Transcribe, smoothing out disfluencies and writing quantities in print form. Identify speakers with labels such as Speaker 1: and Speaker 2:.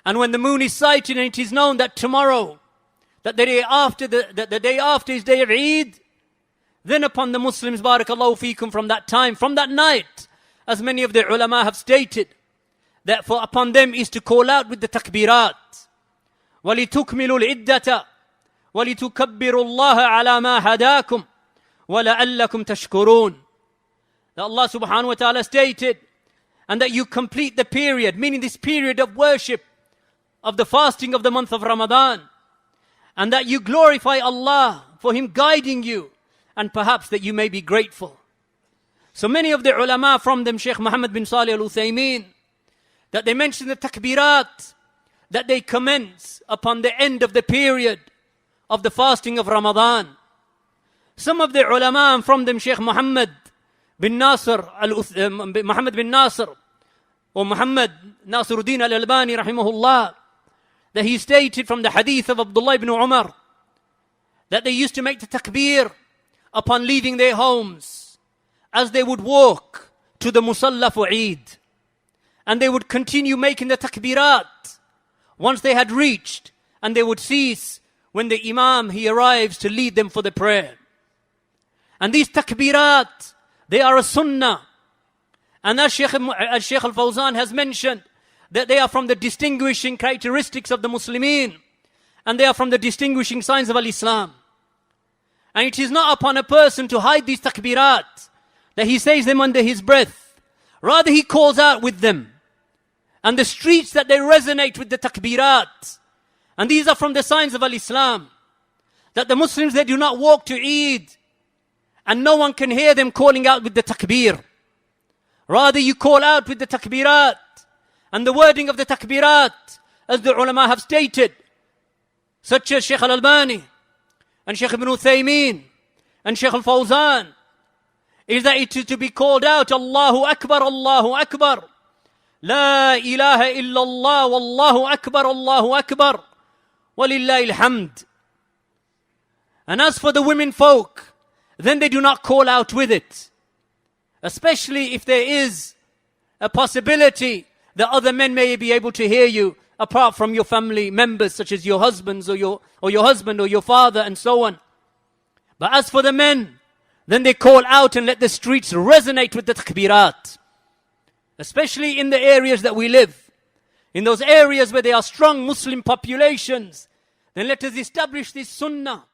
Speaker 1: And when the moon is sighted and it is known that tomorrow, that the day after, the day after is day of Eid, then upon the Muslims, barakallahu feekum, from that time, from that night, as many of the ulama have stated, that for upon them is to call out with the takbeeraat. وَلِتُكْمِلُوا الْعِدَّةَ وَلِتُكَبِّرُوا اللَّهَ عَلَى مَا هَدَاكُمْ وَلَعَلَّكُمْ تَشْكُرُونَ. That Allah subhanahu wa ta'ala stated, and that you complete the period, meaning this period of worship, of the fasting of the month of Ramadan, and that you glorify Allah for Him guiding you, and perhaps that you may be grateful. So many of the ulama, from them Shaykh Muhammad bin Salih al-Uthaymeen, that they mention the takbeeraat, that they commence upon the end of the period of the fasting of Ramadan. Some of the ulama, and from them Shaykh Muhammad bin Nasr or Muhammad Nasiruddin al-Albani rahimahullah, that he stated from the hadith of Abdullah ibn Umar, that they used to make the takbir upon leaving their homes as they would walk to the musalla for Eid. And they would continue making the takbirat once they had reached, and they would cease when the imam, he arrives to lead them for the prayer. And these takbirat, they are a sunnah. And as Shaykh al-Fawzan has mentioned, that they are from the distinguishing characteristics of the Muslimin, and they are from the distinguishing signs of al-Islam. And it is not upon a person to hide these takbirat, that he says them under his breath. Rather, he calls out with them. And the streets that they resonate with the takbirat. And these are from the signs of al-Islam. That the Muslims, they do not walk to Eid, and no one can hear them calling out with the takbir. Rather, you call out with the takbirat. And the wording of the takbirat, as the ulama have stated, such as Shaykh al-Albani, and Shaykh ibn Uthaymeen, and Shaykh al-Fawzan, is that it is to be called out, Allahu Akbar, Allahu Akbar, La ilaha illallah, Wallahu Akbar, Allahu Akbar, Walillahi alhamd. And as for the women folk, then they do not call out with it. Especially if there is a possibility that other men may be able to hear you, apart from your family members, such as your husbands or your husband or your father and so on. But as for the men, then they call out and let the streets resonate with the takbirat. Especially in the areas that we live. In those areas where there are strong Muslim populations, then let us establish this sunnah